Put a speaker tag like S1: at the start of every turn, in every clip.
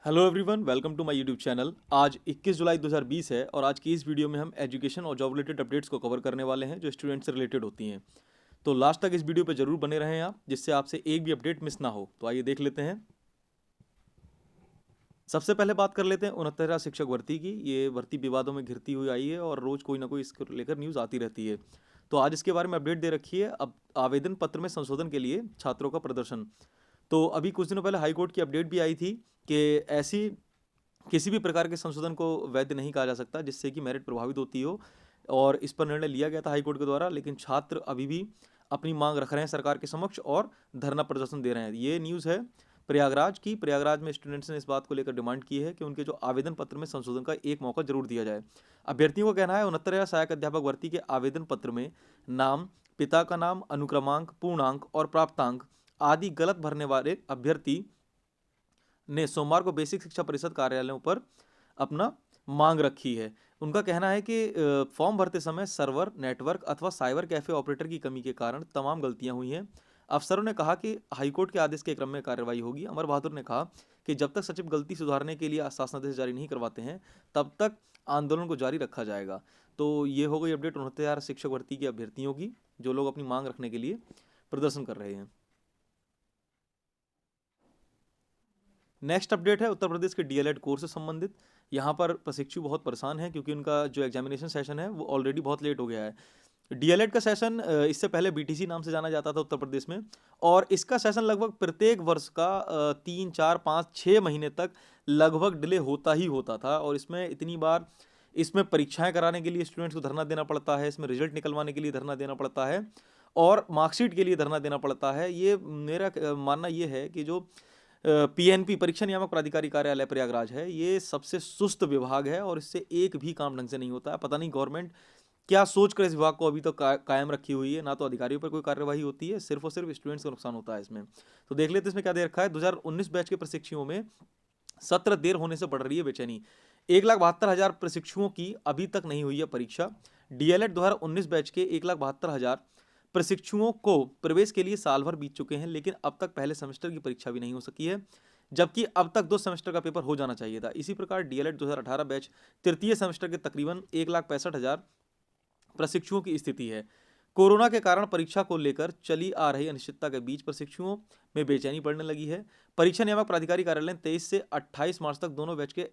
S1: Hello everyone, welcome to my YouTube channel. आज 21 जुलाई 2020 है और आज की इस वीडियो में हम एजुकेशन और जॉब रिलेटेड अपडेट्स को कवर करने वाले हैं जो स्टूडेंट से रिलेटेड होती हैं। तो लास्ट तक इस वीडियो पे जरूर बने रहें आप, जिससे आपसे एक भी अपडेट मिस ना हो। तो आइए देख लेते हैं। सबसे पहले बात कर लेते हैं 69वां शिक्षक भर्ती की। ये भर्ती विवादों में घिरती हुई आई है और रोज कोई ना कोई इसको लेकर न्यूज़ आती रहती है। तो आज इसके बारे में अपडेट दे रखी है। अब आवेदन पत्र में संशोधन के लिए छात्रों का प्रदर्शन। तो अभी कुछ दिनों पहले हाईकोर्ट की अपडेट भी आई थी कि ऐसी किसी भी प्रकार के संशोधन को वैध नहीं कहा जा सकता जिससे कि मेरिट प्रभावित होती हो, और इस पर निर्णय लिया गया था हाईकोर्ट के द्वारा। लेकिन छात्र अभी भी अपनी मांग रख रहे हैं सरकार के समक्ष और धरना प्रदर्शन दे रहे हैं। ये न्यूज़ है प्रयागराज की। प्रयागराज में स्टूडेंट्स ने इस बात को लेकर डिमांड की है कि उनके जो आवेदन पत्र में संशोधन का एक मौका जरूर दिया जाए। अभ्यर्थियों का कहना है 69वां सहायक अध्यापक भर्ती के आवेदन पत्र में नाम, पिता का नाम, अनुक्रमांक, पूर्णांक और प्राप्तांक आदि गलत भरने वाले अभ्यर्थी ने सोमवार को बेसिक शिक्षा परिषद कार्यालयों पर अपना मांग रखी है। उनका कहना है कि फॉर्म भरते समय सर्वर, नेटवर्क अथवा साइबर कैफे ऑपरेटर की कमी के कारण तमाम गलतियां हुई हैं। अफसरों ने कहा कि हाईकोर्ट के आदेश के क्रम में कार्रवाई होगी। अमर बहादुर ने कहा कि जब तक सचिव गलती सुधारने के लिए शासनादेश जारी नहीं करवाते हैं, तब तक आंदोलन को जारी रखा जाएगा। तो ये हो गई अपडेट 69 शिक्षक भर्ती के अभ्यर्थियों की, जो लोग अपनी मांग रखने के लिए प्रदर्शन कर रहे हैं। नेक्स्ट अपडेट है उत्तर प्रदेश के डीएलएड कोर्स से संबंधित। यहाँ पर प्रशिक्षु बहुत परेशान है क्योंकि उनका जो एग्जामिनेशन सेशन है वो ऑलरेडी बहुत लेट हो गया है। डीएलएड का सेशन इससे पहले बीटीसी नाम से जाना जाता था उत्तर प्रदेश में, और इसका सेशन लगभग प्रत्येक वर्ष का 3, 4, 5, 6 महीने तक लगभग डिले होता ही होता था। और इसमें इतनी बार इसमें परीक्षाएं कराने के लिए स्टूडेंट्स को धरना देना पड़ता है, इसमें रिजल्ट निकलवाने के लिए धरना देना पड़ता है और मार्कशीट के लिए धरना देना पड़ता है। ये मेरा मानना ये है कि जो पीएनपी परीक्षा नियामक प्राधिकारी कार्यालय प्रयागराज है, ये सबसे सुस्त विभाग है और इससे एक भी काम ढंग से नहीं होता है। पता नहीं गवर्नमेंट क्या सोच कर इस विभाग को अभी तक कायम रखी हुई है। ना तो अधिकारियों पर कोई कार्यवाही होती है, सिर्फ और सिर्फ स्टूडेंट्स को नुकसान होता है इसमें। तो देख लेते हैं इसमें क्या दे रखा है। 2019 बैच के प्रशिक्षुओं में सत्र देर होने से बढ़ रही है बेचैनी। 1,72,000 प्रशिक्षुओं की अभी तक नहीं हुई है परीक्षा। डीएलएड 2019 बैच के 1,72,000 प्रशिक्षुओं को प्रवेश के लिए साल भर बीत चुके हैं, लेकिन अब तक पहले सेमेस्टर की परीक्षा भी नहीं हो सकी है, जबकि अब तक 2 सेमेस्टर का पेपर हो जाना चाहिए था। इसी प्रकार डीएलएड 2018 बैच तृतीय सेमेस्टर के तकरीबन 1,65,000 प्रशिक्षुओं की स्थिति है। कोरोना के कारण परीक्षा को लेकर चली आ रही अनिश्चितता के बीच प्रशिक्षुओं में बेचैनी बढ़ने लगी है। परीक्षा नियामक प्राधिकारी कार्यालय ने 23 से 28 मार्च तक दोनों बैच के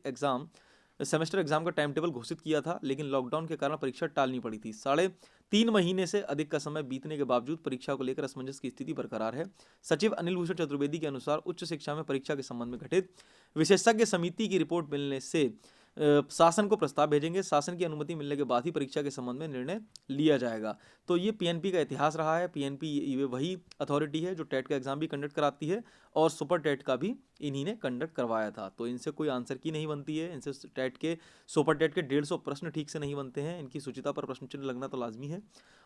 S1: सेमेस्टर एग्जाम का टाइम टेबल घोषित किया था, लेकिन लॉकडाउन के कारण परीक्षा टालनी पड़ी थी। 3.5 महीने से अधिक का समय बीतने के बावजूद परीक्षा को लेकर असमंजस की स्थिति बरकरार है। सचिव अनिल भूषण चतुर्वेदी के अनुसार उच्च शिक्षा में परीक्षा के संबंध में गठित विशेषज्ञ समिति की रिपोर्ट मिलने से शासन को प्रस्ताव भेजेंगे। शासन की अनुमति मिलने के बाद ही परीक्षा के संबंध में निर्णय लिया जाएगा। तो ये पीएनपी का इतिहास रहा है। पीएनपी ये वही अथॉरिटी है जो टेट का एग्जाम भी कंडक्ट कराती है और सुपर टेट का भी इन्हीं ने कंडक्ट करवाया था। तो इनसे कोई आंसर की नहीं बनती है। इनसे टेट के सुपर टेट के 150 प्रश्न ठीक से नहीं बनते हैं। इनकी सूचिता पर प्रश्न चिन्ह लगना तो लाजमी है।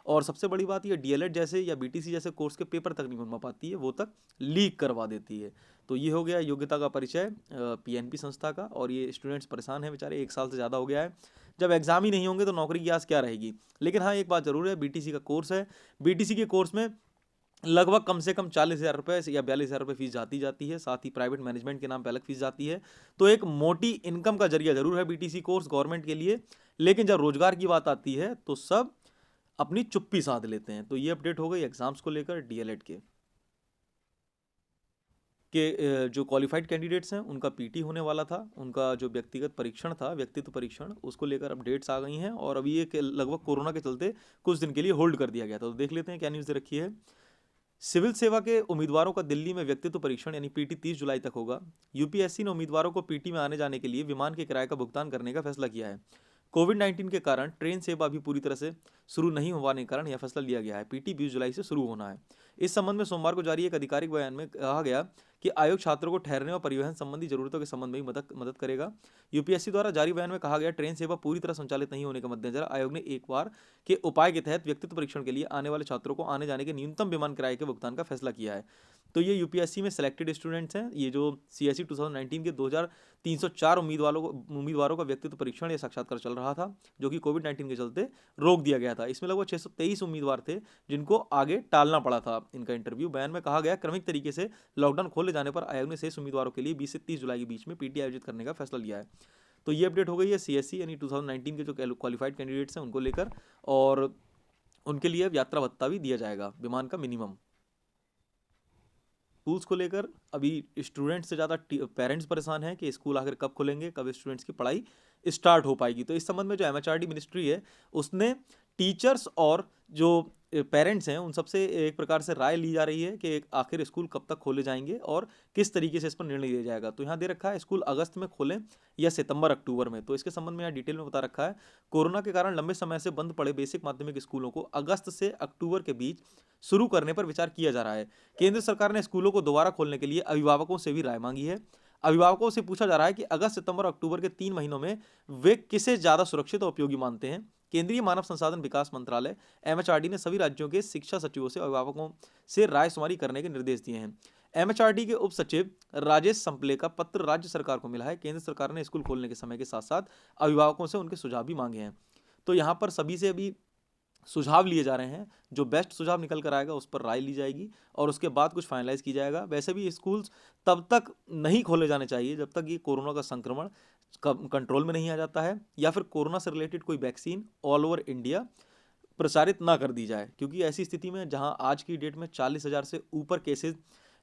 S1: और सबसे बड़ी बात ये डीएलएड जैसे या बीटीसी जैसे कोर्स के पेपर तक नहीं बनवा पाती है, वो तक लीक करवा देती है। तो ये हो गया योग्यता का परिचय पीएनपी संस्था का। और ये स्टूडेंट्स परेशान हैं बेचारे, 1 साल से ज़्यादा हो गया है। जब एग्जाम ही नहीं होंगे तो नौकरी की आस क्या रहेगी। लेकिन हाँ, एक बात जरूर है, बीटीसी का कोर्स है। बीटीसी के कोर्स में लगभग कम से कम 40,000 रुपये या 42,000 रुपये फीस जाती है। साथ ही प्राइवेट मैनेजमेंट के नाम पे अलग फीस जाती है। तो एक मोटी इनकम का जरिया जरूर है बीटीसी कोर्स गवर्नमेंट के लिए। लेकिन जब रोजगार की बात आती है तो सब अपनी चुप्पी साध लेते हैं। तो ये अपडेट हो गई एग्जाम्स को लेकर डीएलएड के जो क्वालिफाइड कैंडिडेट्स हैं उनका पीटी होने वाला था। उनका जो व्यक्तिगत परीक्षण था, व्यक्तित्व परीक्षण, उसको लेकर अपडेट्स आ गई हैं और अभी ये लगभग कोरोना के चलते कुछ दिन के लिए होल्ड कर दिया गया था। तो देख लेते हैं क्या न्यूज़ रखी है। सिविल सेवा के उम्मीदवारों का दिल्ली में व्यक्तित्व परीक्षण यानी पीटी 30 जुलाई तक होगा। यूपीएससी ने उम्मीदवारों को पीटी में आने जाने के लिए विमान के किराए का भुगतान करने का फैसला किया है। कोविड-19 के कारण ट्रेन सेवा अभी पूरी तरह से शुरू नहीं होने के कारण यह फैसला लिया गया है। पीटी 20 जुलाई से शुरू होना है। इस संबंध में सोमवार को जारी एक आधिकारिक बयान में कहा गया कि आयोग छात्रों को ठहरने और परिवहन संबंधी जरूरतों के संबंध में भी मदद करेगा। यूपीएससी द्वारा जारी बयान में कहा गया, ट्रेन सेवा पूरी तरह संचालित नहीं होने के मद्देनजर आयोग ने एक बार के उपाय के तहत व्यक्तित्व परीक्षण के लिए आने वाले छात्रों को आने जाने के न्यूनतम विमान किराए के भुगतान का फैसला किया है। तो ये यूपीएससी में सिलेक्टेड स्टूडेंट्स हैं। ये जो सीएससी 2019 के 2304 उम्मीदवारों का व्यक्तित्व परीक्षण या साक्षात्कार चल रहा था, जो कि कोविड-19 के चलते रोक दिया गया था। इसमें लगभग 623 उम्मीदवार थे, जिनको आगे टालना पड़ा था इनका इंटरव्यू। बयान में कहा गया, क्रमिक तरीके से लॉकडाउन खोले जाने पर आयोग ने शेष उम्मीदवारों के लिए 20 से 30 जुलाई के बीच में पीटी आयोजित करने का फैसला लिया है। तो ये अपडेट हो गई है सीएससी यानी 2019 के जो क्वालिफाइड कैंडिडेट्स हैं उनको लेकर, और उनके लिए अब यात्रा भत्ता भी दिया जाएगा, विमान का मिनिमम। स्कूल्स को लेकर अभी स्टूडेंट्स से ज़्यादा पेरेंट्स परेशान हैं कि स्कूल आखिर कब खुलेंगे, कब स्टूडेंट्स की पढ़ाई स्टार्ट हो पाएगी। तो इस संबंध में जो एमएचआरडी मिनिस्ट्री है उसने टीचर्स और जो पेरेंट्स हैं उन सबसे एक प्रकार से राय ली जा रही है कि आखिर स्कूल कब तक खोले जाएंगे और किस तरीके से इस पर निर्णय लिया जाएगा। तो यहाँ दे रखा है स्कूल अगस्त में खोलें या सितंबर अक्टूबर में। तो इसके संबंध में यहाँ डिटेल में बता रखा है, कोरोना के कारण लंबे समय से बंद पड़े बेसिक माध्यमिक स्कूलों को अगस्त से अक्टूबर के बीच शुरू करने पर विचार किया जा रहा है। केंद्र सरकार ने स्कूलों को दोबारा खोलने के लिए अभिभावकों से भी राय मांगी है। अभिभावकों से पूछा जा रहा है कि अगस्त, सितंबर और अक्टूबर के 3 महीनों में वे किसे ज्यादा सुरक्षित और उपयोगी मानते हैं। केंद्रीय मानव संसाधन विकास मंत्रालय एमएचआरडी ने सभी राज्यों के शिक्षा सचिवों से अभिभावकों से राय शुमारी करने के निर्देश दिए हैं। एमएचआरडी के उप सचिव राजेश संपले का पत्र राज्य सरकार को मिला है। केंद्र सरकार ने स्कूल खोलने के समय के साथ साथ अभिभावकों से उनके सुझाव भी मांगे हैं। तो यहाँ पर सभी से अभी सुझाव लिए जा रहे हैं, जो बेस्ट सुझाव निकल कर आएगा उस पर राय ली जाएगी और उसके बाद कुछ फाइनलाइज की जाएगा। वैसे भी स्कूल्स तब तक नहीं खोले जाने चाहिए जब तक ये कोरोना का संक्रमण कंट्रोल में नहीं आ जाता है या फिर कोरोना से रिलेटेड कोई वैक्सीन ऑल ओवर इंडिया प्रसारित ना कर दी जाए, क्योंकि ऐसी स्थिति में जहां आज की डेट में 40,000 से ऊपर केसेस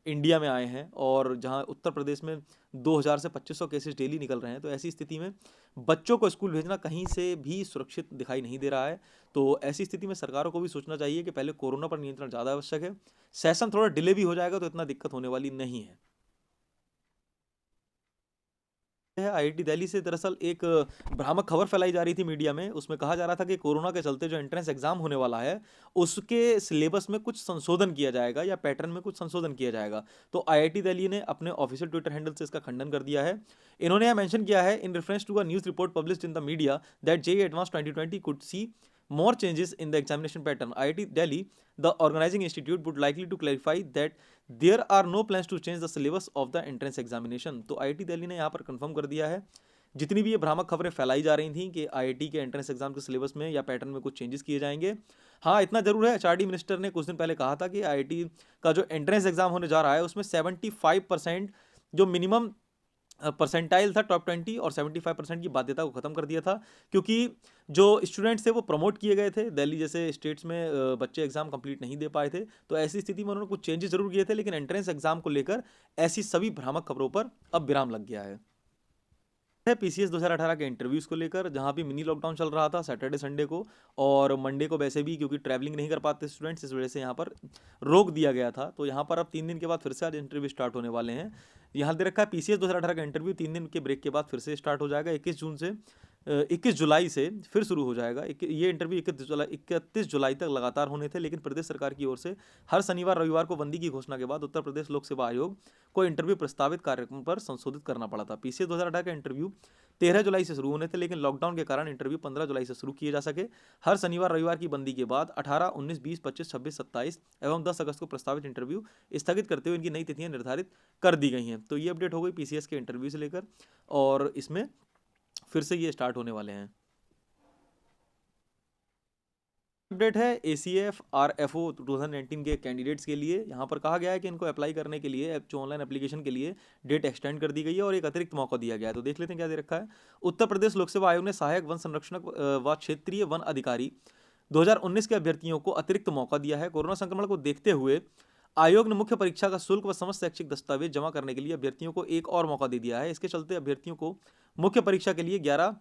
S1: इंडिया में आए हैं और जहां उत्तर प्रदेश में 2,000 से 2,500 केसेस डेली निकल रहे हैं, तो ऐसी स्थिति में बच्चों को स्कूल भेजना कहीं से भी सुरक्षित दिखाई नहीं दे रहा है। तो ऐसी स्थिति में सरकारों को भी सोचना चाहिए कि पहले कोरोना पर नियंत्रण ज़्यादा आवश्यक है। सेशन थोड़ा डिले भी हो जाएगा तो इतना दिक्कत होने वाली नहीं है। आईआईटी दिल्ली से दरअसल एक भ्रामक खबर फैलाई जा रही थी मीडिया में। उसमें कहा जा रहा था कि कोरोना के चलते जो एंट्रेंस एग्जाम होने वाला है उसके सिलेबस में कुछ संशोधन किया जाएगा या पैटर्न में कुछ संशोधन किया जाएगा। तो आईआईटी दिल्ली ने अपने ऑफिशियल ट्विटर हैंडल से इसका खंडन कर दिया है। इन्होंने यह मेंशन किया है, in reference to a news report published in the media that JEE advance 2020 could see more changes in the examination pattern. IIT Delhi, the organizing institute, would likely to clarify that there are no plans to change the syllabus of the entrance examination. तो IIT Delhi ने यहाँ पर confirm कर दिया है जितनी भी ये भ्रामक खबरें फैलाई जा रही थी कि आईआईटी के एंट्रेंस एग्जाम के सिलेबस में या पैटर्न में कुछ चेंजेस किए जाएंगे। हाँ, इतना जरूर है, एचआरडी मिनिस्टर ने कुछ दिन पहले कहा था कि आईआईटी का जो एंट्रेंस एग्जाम होने जा रहा है उसमें 75% जो मिनिमम परसेंटाइल था टॉप 20 और 75% की बाध्यता को खत्म कर दिया था, क्योंकि जो स्टूडेंट्स थे वो प्रमोट किए गए थे। दिल्ली जैसे स्टेट्स में बच्चे एग्जाम कंप्लीट नहीं दे पाए थे, तो ऐसी स्थिति में उन्होंने कुछ चेंजेस जरूर किए थे, लेकिन एंट्रेंस एग्जाम को लेकर ऐसी सभी भ्रामक खबरों पर अब विराम लग गया है। पीसीएस 2018 के इंटरव्यूज को लेकर, जहां भी मिनी लॉकडाउन चल रहा था सैटरडे संडे को और मंडे को वैसे भी, क्योंकि ट्रैवलिंग नहीं कर पाते स्टूडेंट्स, इस वजह से यहाँ पर रोक दिया गया था। तो यहाँ पर अब 3 दिन के बाद फिर से आज इंटरव्यू स्टार्ट होने वाले हैं। यहाँ दे रखा है पीसीएस 2018 का इंटरव्यू 3 दिन के ब्रेक के बाद फिर से स्टार्ट हो जाएगा। 21 जुलाई से फिर शुरू हो जाएगा। ये इंटरव्यू 31 जुलाई तक लगातार होने थे, लेकिन प्रदेश सरकार की ओर से हर शनिवार रविवार को बंदी की घोषणा के बाद उत्तर प्रदेश लोक सेवा आयोग को इंटरव्यू प्रस्तावित कार्यक्रम पर संशोधित करना पड़ा था। पीसीएस 2018 का इंटरव्यू 13 जुलाई से शुरू होने थे, लेकिन लॉकडाउन के कारण इंटरव्यू 15 जुलाई से शुरू किए जा सके। हर शनिवार रविवार की बंदी के बाद 18, 19, 20, 25, 26, 27 एवं 10 अगस्त को प्रस्तावित इंटरव्यू स्थगित करते हुए इनकी नई तिथियां निर्धारित कर दी गई हैं। तो ये अपडेट हो गई पीसीएस के इंटरव्यू से लेकर, और इसमें फिर से ये स्टार्ट होने वाले हैं। अपडेट है एसीएफ आरएफओ 2019 के कैंडिडेट्स के लिए। यहाँ पर कहा गया है कि इनको अप्लाई करने के लिए जो ऑनलाइन एप्लीकेशन के लिए डेट एक्सटेंड कर दी गई है और एक अतिरिक्त मौका दिया गया है। तो देख लेते हैं क्या दे रखा है। उत्तर प्रदेश लोक सेवा आयोग ने सहायक वन संरक्षक व क्षेत्रीय वन अधिकारी 2019 के अभ्यर्थियों को अतिरिक्त मौका दिया है। कोरोना संक्रमण को देखते हुए आयोग ने मुख्य परीक्षा का शुल्क व समस्त शैक्षिक दस्तावेज जमा करने के लिए अभ्यर्थियों को एक और मौका दे दिया है। इसके चलते अभ्यर्थियों को मुख्य परीक्षा के लिए 11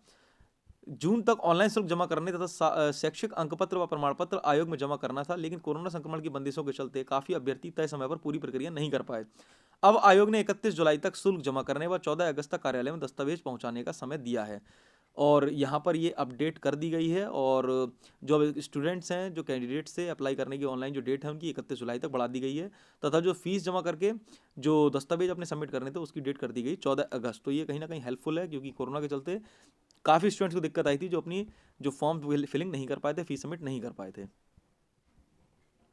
S1: जून तक ऑनलाइन शुल्क जमा करने तथा शैक्षिक अंकपत्र व प्रमाण पत्र आयोग में जमा करना था, लेकिन कोरोना संक्रमण की बंदिशों के चलते काफी अभ्यर्थी तय समय पर पूरी प्रक्रिया नहीं कर पाए। अब आयोग ने 31 जुलाई तक शुल्क जमा करने व 14 अगस्त तक कार्यालय में दस्तावेज पहुंचाने का समय दिया है। और यहाँ पर ये अपडेट कर दी गई है, और जो स्टूडेंट्स हैं, जो कैंडिडेट्स से अप्लाई करने की ऑनलाइन जो डेट है उनकी 31 जुलाई तक बढ़ा दी गई है, तथा जो फीस जमा करके जो दस्तावेज अपने सबमिट करने थे उसकी डेट कर दी गई 14 अगस्त। तो ये कहीं ना कहीं हेल्पफुल है, क्योंकि कोरोना के चलते काफ़ी स्टूडेंट्स को दिक्कत आई थी जो अपनी जो फॉर्म फिलिंग नहीं कर पाए थे, फीस सबमिट नहीं कर पाए थे।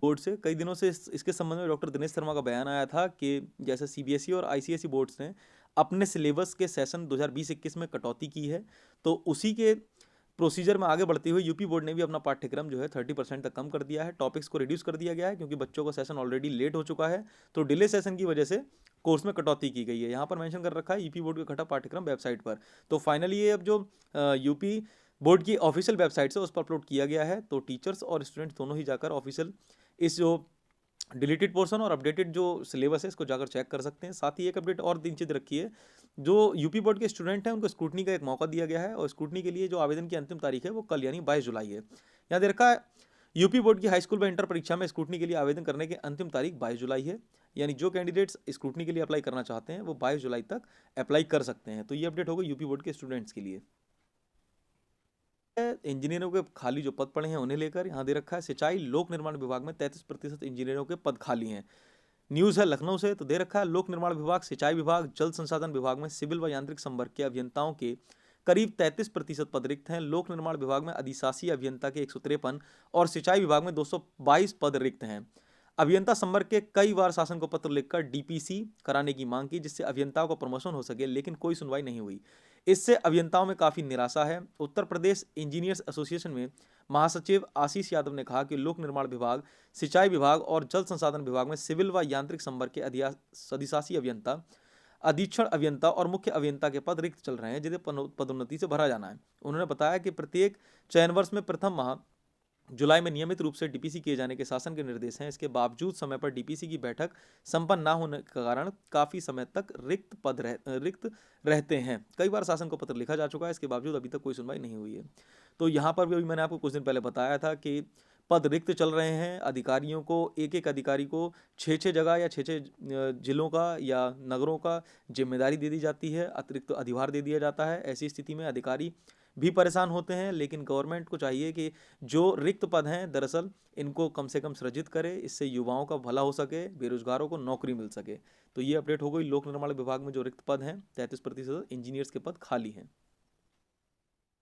S1: बोर्ड से कई दिनों से इसके संबंध में डॉक्टर दिनेश शर्मा का बयान आया था कि जैसे सीबीएसई और आईसीएसई बोर्ड्स ने अपने सिलेबस के सेशन 2020-21 में कटौती की है, तो उसी के प्रोसीजर में आगे बढ़ते हुए यूपी बोर्ड ने भी अपना पाठ्यक्रम जो है 30% तक कम कर दिया है। टॉपिक्स को रिड्यूस कर दिया गया है क्योंकि बच्चों का सेशन ऑलरेडी लेट हो चुका है, तो डिले सेशन की वजह से कोर्स में कटौती की गई है। यहाँ पर मेंशन कर रखा है यूपी बोर्ड का घटा पाठ्यक्रम वेबसाइट पर। तो फाइनली ये अब जो यूपी बोर्ड की ऑफिशियल वेबसाइट से उस पर अपलोड किया गया है, तो टीचर्स और स्टूडेंट्स दोनों ही जाकर ऑफिशियल इस जो डिलीटेड पोर्शन और अपडेटेड जो सिलेबस है इसको जाकर चेक कर सकते हैं। साथ ही एक अपडेट और तीन चीज़ रखी है, जो यूपी बोर्ड के स्टूडेंट हैं उनको स्क्रूटनी का एक मौका दिया गया है और स्क्रूटनी के लिए जो आवेदन की अंतिम तारीख है वो कल यानी 22 जुलाई है। यहाँ दे रखा है यूपी बोर्ड की हाई स्कूल व इंटर परीक्षा में स्क्रूटनी के लिए आवेदन करने की अंतिम तारीख 22 जुलाई है, यानी जो कैंडिडेट्स स्क्रूटनी के लिए अप्लाई करना चाहते हैं वो 22 जुलाई तक अप्लाई कर सकते हैं। तो ये अपडेट होगा यूपी बोर्ड के स्टूडेंट्स के लिए। इंजीनियरों के खाली जो पद पड़े हैं उन्हें लेकर यहाँ दे रखा है सिंचाई लोक निर्माण विभाग में 33% इंजीनियरों के पद खाली हैं। न्यूज़ है लखनऊ से, तो दे रखा है लोक निर्माण विभाग, सिंचाई विभाग, जल संसाधन विभाग में सिविल व यांत्रिक संवर्ग के अभियंताओं के करीब 33% पद रिक्त हैं। लोक निर्माण विभाग में अधिशासी अभियंता के 153 और सिंचाई विभाग में 222 पद रिक्त हैं। अभियंता संवर्ग के कई बार शासन को पत्र लिखकर डीपीसी कराने की मांग की जिससे अभियंताओं को प्रमोशन हो सके, लेकिन कोई सुनवाई नहीं हुई। इससे अभियंताओं में काफ़ी निराशा है। उत्तर प्रदेश इंजीनियर्स एसोसिएशन में महासचिव आशीष यादव ने कहा कि लोक निर्माण विभाग, सिंचाई विभाग और जल संसाधन विभाग में सिविल व यांत्रिक संवर्ग के अधिशासी अभियंता, अधीक्षण अभियंता और मुख्य अभियंता के पद रिक्त चल रहे हैं जिन्हें पदोन्नति से भरा जाना है। उन्होंने बताया कि प्रत्येक चयन वर्ष में प्रथम माह जुलाई में नियमित रूप से डीपीसी किए जाने के शासन के निर्देश हैं। इसके बावजूद समय पर डीपीसी की बैठक संपन्न न होने के कारण काफ़ी समय तक रिक्त रहते हैं। कई बार शासन को पत्र लिखा जा चुका है, इसके बावजूद अभी तक कोई सुनवाई नहीं हुई है। तो यहाँ पर भी अभी मैंने आपको कुछ दिन पहले बताया था कि पद रिक्त चल रहे हैं। अधिकारियों को एक अधिकारी को 6 जगह या 6 जिलों का या नगरों का जिम्मेदारी दे दी जाती है, अतिरिक्त अधिभार दे दिया जाता है। ऐसी स्थिति में अधिकारी भी परेशान होते हैं, लेकिन गवर्नमेंट को चाहिए कि जो रिक्त पद हैं दरअसल इनको कम से कम सृजित करे, इससे युवाओं का भला हो सके, बेरोजगारों को नौकरी मिल सके। तो ये अपडेट हो गई लोक निर्माण विभाग में जो रिक्त पद हैं 33% इंजीनियर्स के पद खाली हैं।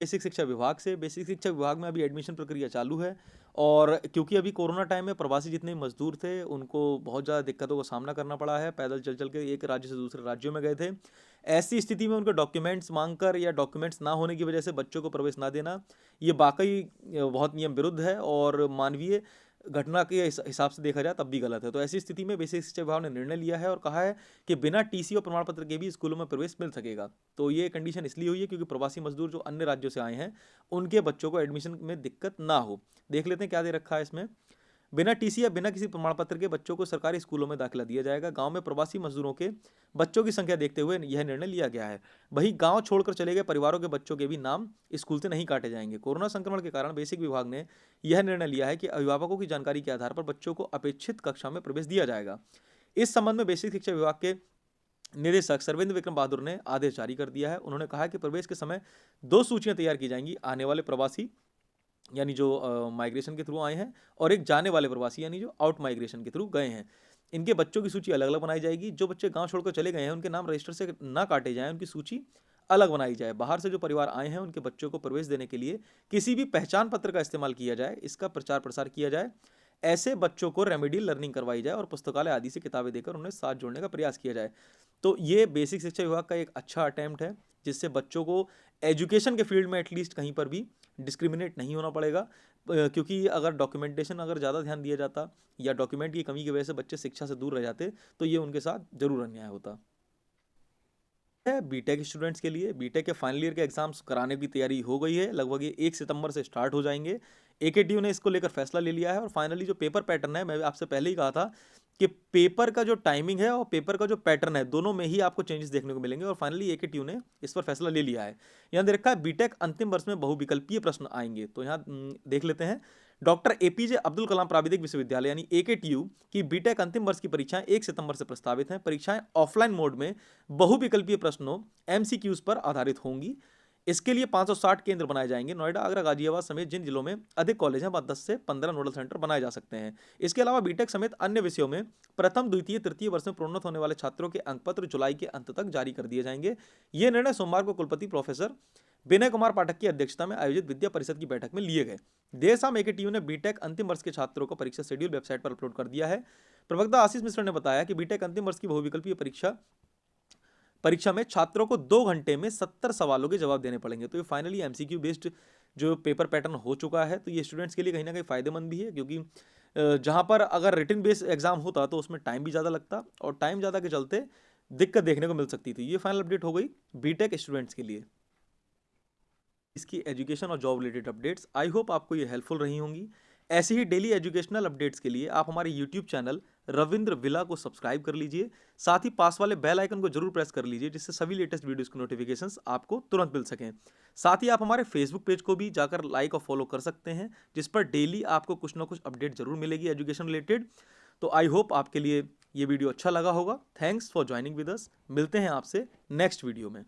S1: बेसिक शिक्षा विभाग से, बेसिक शिक्षा विभाग में अभी एडमिशन प्रक्रिया चालू है और क्योंकि अभी कोरोना टाइम में प्रवासी जितने मजदूर थे उनको बहुत ज़्यादा दिक्कतों का सामना करना पड़ा है, पैदल चल चल के एक राज्य से दूसरे राज्यों में गए थे। ऐसी स्थिति में उनके डॉक्यूमेंट्स मांगकर या डॉक्यूमेंट्स ना होने की वजह से बच्चों को प्रवेश ना देना, ये वाकई बहुत नियम विरुद्ध है और मानवीय घटना के हिसाब से देखा जाए तब भी गलत है। तो ऐसी स्थिति में बेसिक शिक्षा विभाग ने निर्णय लिया है और कहा है कि बिना टीसी और प्रमाण पत्र के भी स्कूलों में प्रवेश मिल सकेगा। तो ये कंडीशन इसलिए हुई है क्योंकि प्रवासी मजदूर जो अन्य राज्यों से आए हैं उनके बच्चों को एडमिशन में दिक्कत ना हो। देख लेते हैं क्या दे रखा है इसमें। बिना टीसी या बिना किसी प्रमाण पत्र के बच्चों को सरकारी स्कूलों में दाखिला दिया जाएगा। गांव में प्रवासी मजदूरों के बच्चों की संख्या देखते हुए यह निर्णय लिया गया है। वहीं गांव छोड़कर चले गए परिवारों के बच्चों के भी नाम स्कूल से नहीं काटे जाएंगे। कोरोना संक्रमण के कारण बेसिक विभाग ने यह निर्णय लिया है कि अभिभावकों की जानकारी के आधार पर बच्चों को अपेक्षित कक्षा में प्रवेश दिया जाएगा। इस संबंध में बेसिक शिक्षा विभाग के निदेशक सर्वेंद्र विक्रम बहादुर ने आदेश जारी कर दिया है। उन्होंने कहा कि प्रवेश के समय 2 सूचियां तैयार की जाएंगी, आने वाले प्रवासी यानी जो माइग्रेशन के थ्रू आए हैं और एक जाने वाले प्रवासी यानी जो आउट माइग्रेशन के थ्रू गए हैं। इनके बच्चों की सूची अलग अलग बनाई जाएगी। जो बच्चे गांव छोड़कर चले गए हैं उनके नाम रजिस्टर से ना काटे जाएं, उनकी सूची अलग बनाई जाए। बाहर से जो परिवार आए हैं उनके बच्चों को प्रवेश देने के लिए किसी भी पहचान पत्र का इस्तेमाल किया जाए, इसका प्रचार प्रसार किया जाए। ऐसे बच्चों को रेमेडियल लर्निंग करवाई जाए और पुस्तकालय आदि से किताबें देकर उन्हें साथ जोड़ने का प्रयास किया जाए। तो ये बेसिक शिक्षा विभाग का एक अच्छा अटेम्प्ट है जिससे बच्चों को एजुकेशन के फील्ड में एटलीस्ट कहीं पर भी डिस्क्रिमिनेट नहीं होना पड़ेगा। क्योंकि अगर डॉक्यूमेंटेशन अगर ज़्यादा ध्यान दिया जाता या डॉक्यूमेंट की कमी की वजह से बच्चे शिक्षा से दूर रह जाते तो ये उनके साथ जरूर अन्याय होता है। बीटेक स्टूडेंट्स के लिए बीटेक के फाइनल ईयर के एग्जाम्स कराने की तैयारी हो गई है। लगभग ये 1 सितंबर से स्टार्ट हो जाएंगे। एकेटीयू ने इसको लेकर फैसला ले लिया है और फाइनली जो पेपर पैटर्न है, मैं आपसे पहले ही कहा था कि पेपर का जो टाइमिंग है और पेपर का जो पैटर्न है दोनों में ही आपको चेंजेस देखने को मिलेंगे और फाइनली एकेटीयू ने इस पर फैसला ले लिया है। यहाँ देख रखा है बीटेक अंतिम वर्ष में बहुविकल्पीय प्रश्न आएंगे। तो यहाँ देख लेते हैं। डॉक्टर एपीजे अब्दुल कलाम प्राविधिक विश्वविद्यालय यानी एकेटीयू की बीटेक अंतिम वर्ष की परीक्षाएं 1 सितंबर से प्रस्तावित हैं। परीक्षाएं ऑफलाइन मोड में बहुविकल्पीय प्रश्नों एमसीक्यूज पर आधारित होंगी। इसके लिए 560 केंद्र बनाए जाएंगे। नोएडा, आगरा, गाजियाबाद समेत जिन जिलों में अधिक कॉलेज हैं वहां 10 से 15 नोडल सेंटर बनाए जा सकते हैं। इसके अलावा बीटेक समेत अन्य विषयों में प्रथम, द्वितीय, तृतीय वर्ष में प्रोन्नत होने वाले छात्रों के अंकपत्र जुलाई के अंत तक जारी कर दिए जाएंगे। ये निर्णय सोमवार को कुलपति प्रोफेसर विनय कुमार पाठक की अध्यक्षता में आयोजित विद्या परिषद की बैठक में लिए गए। देर शाम एकेटीयू ने बीटेक अंतिम वर्ष के छात्रों का परीक्षा शेड्यूल वेबसाइट पर अपलोड कर दिया है। प्रवक्ता आशीष मिश्रा ने बताया कि बीटेक अंतिम वर्ष की बहुविकल्पीय परीक्षा में छात्रों को 2 घंटे में 70 सवालों के जवाब देने पड़ेंगे। तो ये फाइनली एमसीक्यू बेस्ड जो पेपर पैटर्न हो चुका है, तो ये स्टूडेंट्स के लिए कहीं ना कहीं फायदेमंद भी है, क्योंकि जहां पर अगर रिटन बेस्ड एग्जाम होता तो उसमें टाइम भी ज़्यादा लगता और टाइम ज़्यादा के चलते दिक्कत देखने को मिल सकती थी। ये फाइनल अपडेट हो गई बीटेक स्टूडेंट्स के लिए। इसकी एजुकेशन और job related updates, I hope आपको ये हेल्पफुल रही होंगी। ऐसे ही डेली एजुकेशनल अपडेट्स के लिए आप हमारे यूट्यूब चैनल रविंद्र विला को सब्सक्राइब कर लीजिए। साथ ही पास वाले बेल आइकन को जरूर प्रेस कर लीजिए, जिससे सभी लेटेस्ट वीडियोस की नोटिफिकेशंस आपको तुरंत मिल सकें। साथ ही आप हमारे फेसबुक पेज को भी जाकर लाइक और फॉलो कर सकते हैं, जिस पर डेली आपको कुछ ना कुछ अपडेट जरूर मिलेगी एजुकेशन रिलेटेड। तो आई होप आपके लिए ये वीडियो अच्छा लगा होगा। Thanks for joining with us. मिलते हैं आपसे नेक्स्ट वीडियो में।